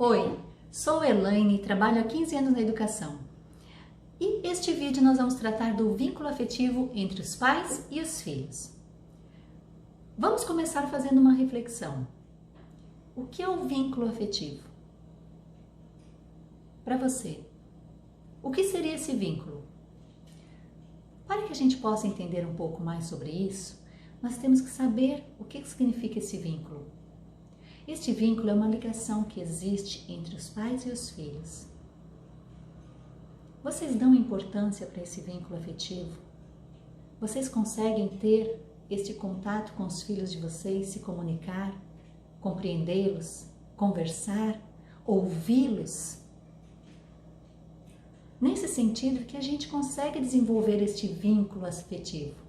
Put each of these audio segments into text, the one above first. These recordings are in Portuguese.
Oi, sou Elaine e trabalho há 15 anos na educação. E este vídeo nós vamos tratar do vínculo afetivo entre os pais e os filhos. Vamos começar fazendo uma reflexão. O que é o vínculo afetivo? Para você, o que seria esse vínculo? Para que a gente possa entender um pouco mais sobre isso, nós temos que saber o que significa esse vínculo. Este vínculo é uma ligação que existe entre os pais e os filhos. Vocês dão importância para esse vínculo afetivo? Vocês conseguem ter este contato com os filhos de vocês, se comunicar, compreendê-los, conversar, ouvi-los? Nesse sentido que a gente consegue desenvolver este vínculo afetivo.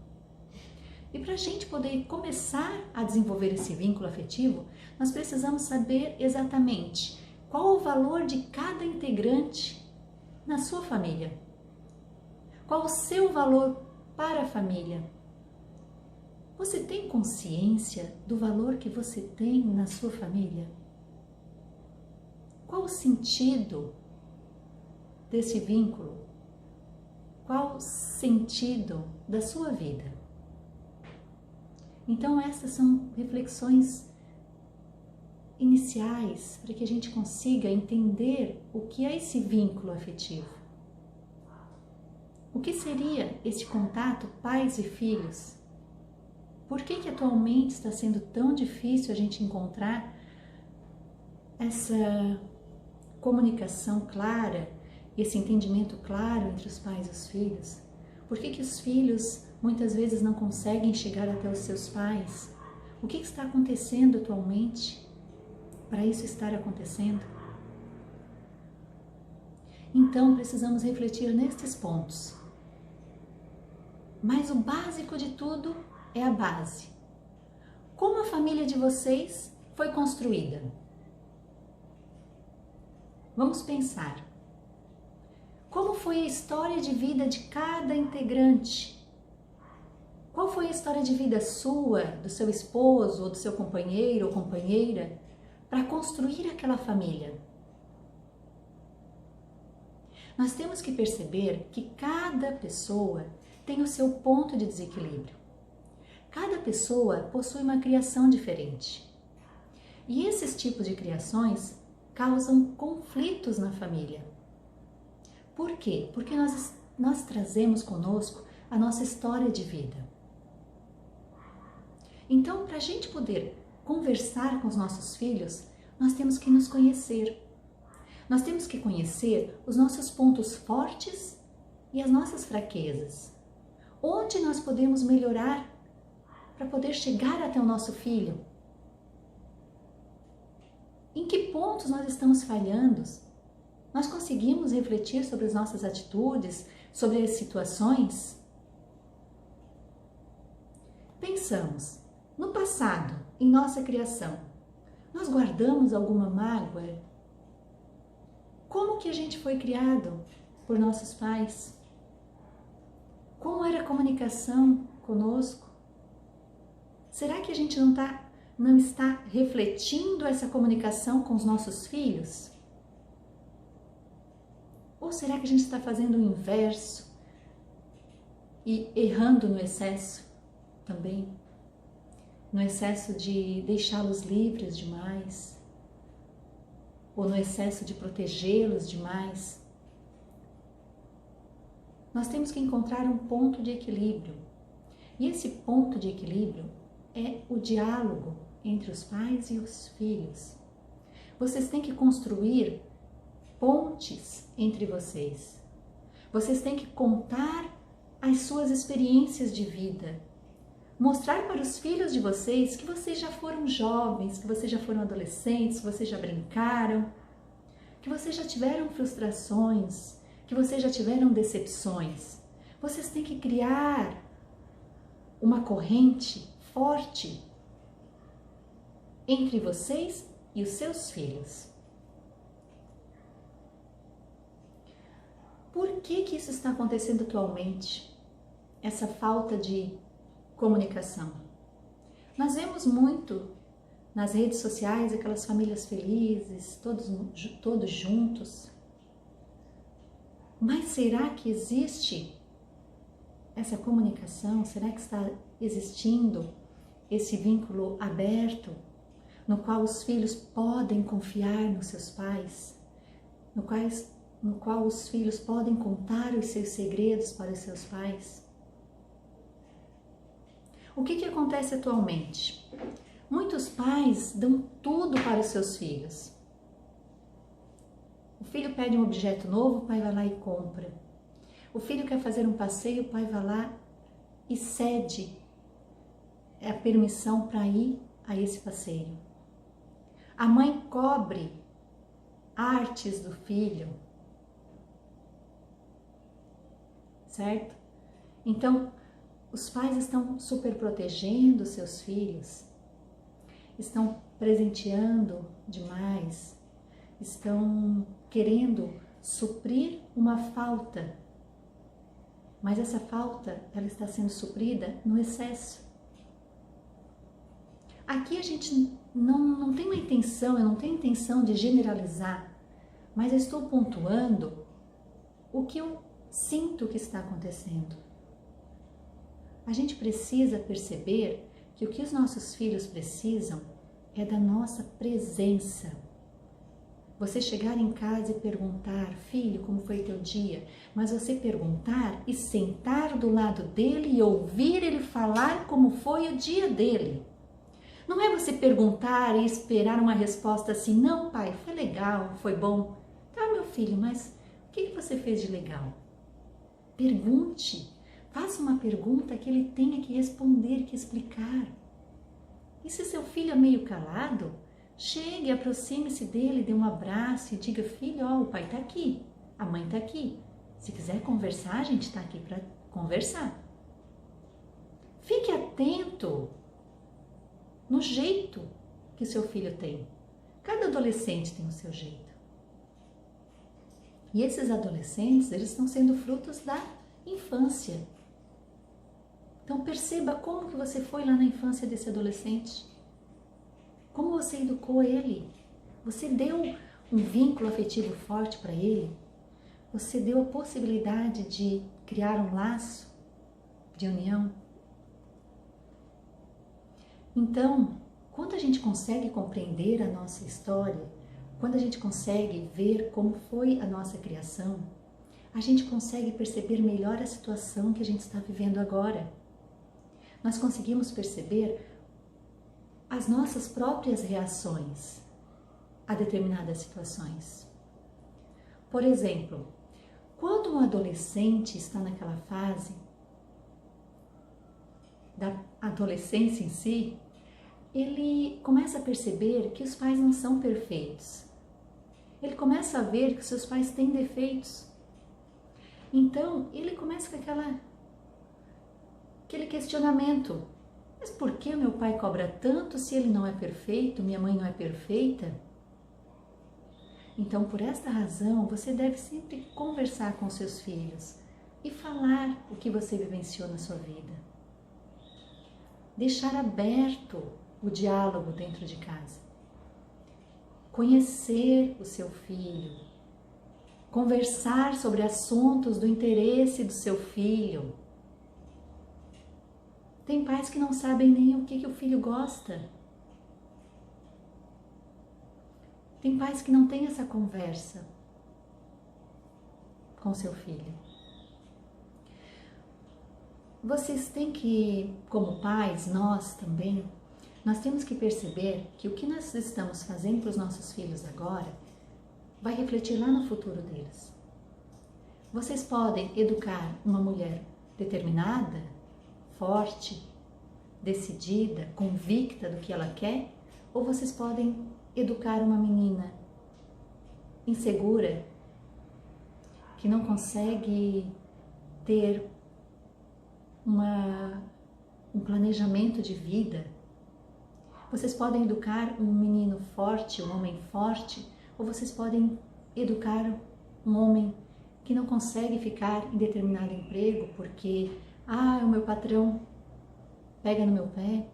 E para a gente poder começar a desenvolver esse vínculo afetivo, nós precisamos saber exatamente qual o valor de cada integrante na sua família. Qual o seu valor para a família? Você tem consciência do valor que você tem na sua família? Qual o sentido desse vínculo? Qual o sentido da sua vida? Então essas são reflexões iniciais para que a gente consiga entender o que é esse vínculo afetivo. O que seria este contato pais e filhos? Por que atualmente está sendo tão difícil a gente encontrar essa comunicação clara, esse entendimento claro entre os pais e os filhos? Por que os filhos muitas vezes não conseguem chegar até os seus pais? O que está acontecendo atualmente para isso estar acontecendo? Então precisamos refletir nestes pontos. Mas o básico de tudo é a base. Como a família de vocês foi construída? Vamos pensar. Como foi a história de vida de cada integrante? Qual foi a história de vida sua, do seu esposo, ou do seu companheiro ou companheira, para construir aquela família? Nós temos que perceber que cada pessoa tem o seu ponto de desequilíbrio. Cada pessoa possui uma criação diferente. E esses tipos de criações causam conflitos na família. Por quê? Porque nós trazemos conosco a nossa história de vida. Então, para a gente poder conversar com os nossos filhos, nós temos que nos conhecer. Nós temos que conhecer os nossos pontos fortes e as nossas fraquezas. Onde nós podemos melhorar para poder chegar até o nosso filho? Em que pontos nós estamos falhando? Nós conseguimos refletir sobre as nossas atitudes, sobre as situações? Pensamos, no passado, em nossa criação, nós guardamos alguma mágoa? Como que a gente foi criado por nossos pais? Como era a comunicação conosco? Será que a gente não está refletindo essa comunicação com os nossos filhos? Ou será que a gente está fazendo o inverso e errando no excesso também? No excesso de deixá-los livres demais? Ou no excesso de protegê-los demais? Nós temos que encontrar um ponto de equilíbrio. E esse ponto de equilíbrio é o diálogo entre os pais e os filhos. Vocês têm que construir pontes entre vocês. Vocês têm que contar as suas experiências de vida. Mostrar para os filhos de vocês que vocês já foram jovens, que vocês já foram adolescentes, que vocês já brincaram, que vocês já tiveram frustrações, que vocês já tiveram decepções. Vocês têm que criar uma corrente forte entre vocês e os seus filhos. Por que isso está acontecendo atualmente? Essa falta de comunicação. Nós vemos muito nas redes sociais, aquelas famílias felizes, todos juntos. Mas será que existe essa comunicação? Será que está existindo esse vínculo aberto, no qual os filhos podem confiar nos seus pais, no qual os filhos podem contar os seus segredos para os seus pais? O que acontece atualmente? Muitos pais dão tudo para os seus filhos. O filho pede um objeto novo, o pai vai lá e compra. O filho quer fazer um passeio, o pai vai lá e cede a permissão para ir a esse passeio. A mãe cobre artes do filho, certo? Então, os pais estão super protegendo seus filhos, estão presenteando demais, estão querendo suprir uma falta, mas essa falta, ela está sendo suprida no excesso. Aqui a gente não tem uma intenção, eu não tenho intenção de generalizar, mas eu estou pontuando o que eu sinto que está acontecendo. A gente precisa perceber que o que os nossos filhos precisam é da nossa presença. Você chegar em casa e perguntar, filho, como foi teu dia? Mas você perguntar e sentar do lado dele e ouvir ele falar como foi o dia dele. Não é você perguntar e esperar uma resposta assim, não pai, foi legal, foi bom. Tá, meu filho, mas o que você fez de legal? Pergunte, faça uma pergunta que ele tenha que responder, que explicar. E se seu filho é meio calado, chegue, aproxime-se dele, dê um abraço e diga, filho, ó, o pai tá aqui, a mãe tá aqui. Se quiser conversar, a gente tá aqui para conversar. Fique atento no jeito que seu filho tem. Cada adolescente tem o seu jeito. E esses adolescentes, eles estão sendo frutos da infância. Então perceba como que você foi lá na infância desse adolescente. Como você educou ele? Você deu um vínculo afetivo forte para ele? Você deu a possibilidade de criar um laço de união? Então, quando a gente consegue compreender a nossa história, quando a gente consegue ver como foi a nossa criação, a gente consegue perceber melhor a situação que a gente está vivendo agora. Nós conseguimos perceber as nossas próprias reações a determinadas situações. Por exemplo, quando um adolescente está naquela fase da adolescência em si, ele começa a perceber que os pais não são perfeitos. Ele começa a ver que seus pais têm defeitos. Então, ele começa com aquele questionamento. Mas por que meu pai cobra tanto se ele não é perfeito, minha mãe não é perfeita? Então, por esta razão, você deve sempre conversar com seus filhos e falar o que você vivenciou na sua vida. Deixar aberto o diálogo dentro de casa. Conhecer o seu filho. Conversar sobre assuntos do interesse do seu filho. Tem pais que não sabem nem o que o filho gosta. Tem pais que não têm essa conversa com seu filho. Vocês têm que, como pais, nós também, nós temos que perceber que o que nós estamos fazendo para os nossos filhos agora vai refletir lá no futuro deles. Vocês podem educar uma mulher determinada, forte, decidida, convicta do que ela quer, ou vocês podem educar uma menina insegura, que não consegue ter um planejamento de vida. Vocês podem educar um menino forte, um homem forte, ou vocês podem educar um homem que não consegue ficar em determinado emprego porque, o meu patrão pega no meu pé,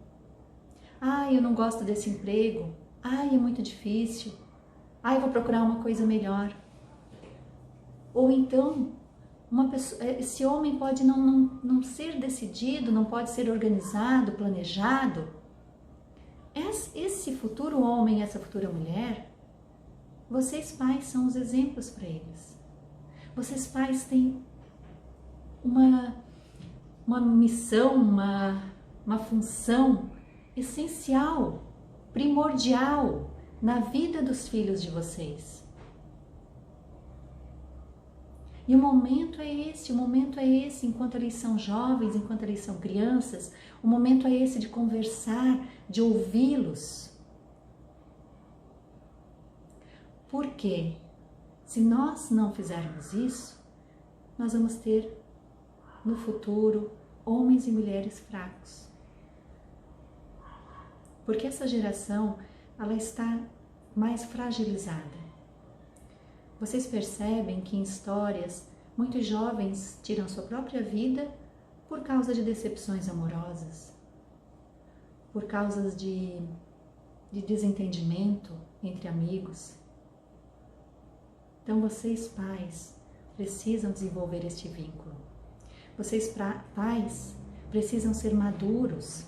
Ai, eu não gosto desse emprego. Ai, é muito difícil. Ai, eu vou procurar uma coisa melhor. Ou então, esse homem pode não ser decidido, não pode ser organizado, planejado. Esse futuro homem, essa futura mulher, vocês pais são os exemplos para eles. Vocês pais têm uma missão, uma função essencial, primordial na vida dos filhos de vocês. E o momento é esse, enquanto eles são jovens, enquanto eles são crianças, o momento é esse de conversar, de ouvi-los. Porque se nós não fizermos isso, nós vamos ter no futuro homens e mulheres fracos. Porque essa geração, ela está mais fragilizada. Vocês percebem que em histórias, muitos jovens tiram sua própria vida por causa de decepções amorosas, por causa de desentendimento entre amigos. Então vocês, pais, precisam desenvolver este vínculo. Vocês, pais, precisam ser maduros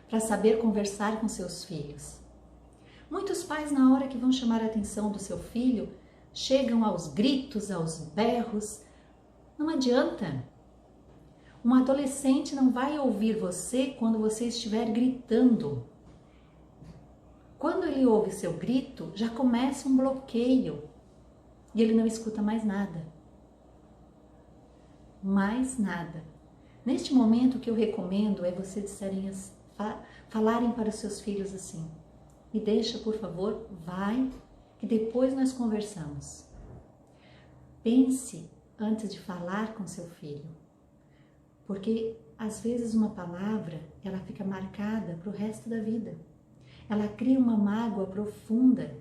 para saber conversar com seus filhos. Muitos pais, na hora que vão chamar a atenção do seu filho, chegam aos gritos, aos berros. Não adianta. Um adolescente não vai ouvir você quando você estiver gritando. Quando ele ouve seu grito, já começa um bloqueio e ele não escuta mais nada. Mais nada. Neste momento, o que eu recomendo é vocês falarem para os seus filhos assim: me deixa, por favor, vai, que depois nós conversamos. Pense antes de falar com seu filho, porque às vezes uma palavra, ela fica marcada para o resto da vida. Ela cria uma mágoa profunda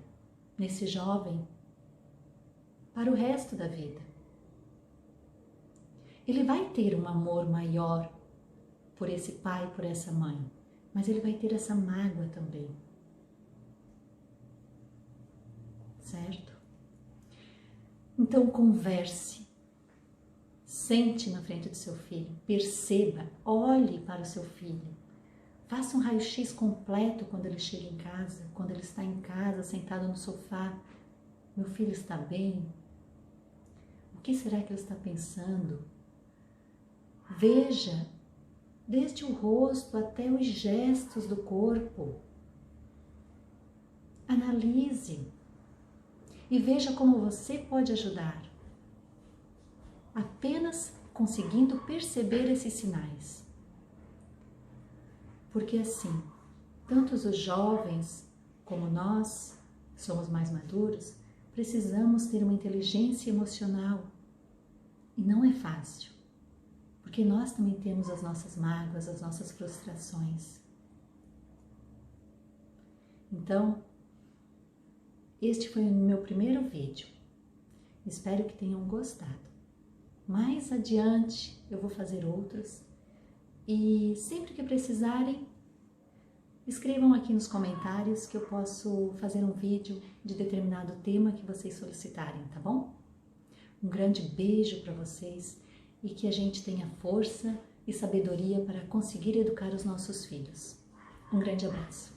nesse jovem para o resto da vida. Ele vai ter um amor maior por esse pai, por essa mãe, mas ele vai ter essa mágoa também. Certo? Então converse, sente na frente do seu filho, perceba, olhe para o seu filho, faça um raio-x completo quando ele chega em casa, quando ele está em casa, sentado no sofá. Meu filho está bem? O que será que ele está pensando? Veja, desde o rosto até os gestos do corpo. Analise. E veja como você pode ajudar, apenas conseguindo perceber esses sinais. Porque assim, tanto os jovens como nós, que somos mais maduros, precisamos ter uma inteligência emocional. E não é fácil, porque nós também temos as nossas mágoas, as nossas frustrações. Então, este foi o meu primeiro vídeo. Espero que tenham gostado. Mais adiante eu vou fazer outros. E sempre que precisarem, escrevam aqui nos comentários que eu posso fazer um vídeo de determinado tema que vocês solicitarem, tá bom? Um grande beijo para vocês e que a gente tenha força e sabedoria para conseguir educar os nossos filhos. Um grande abraço.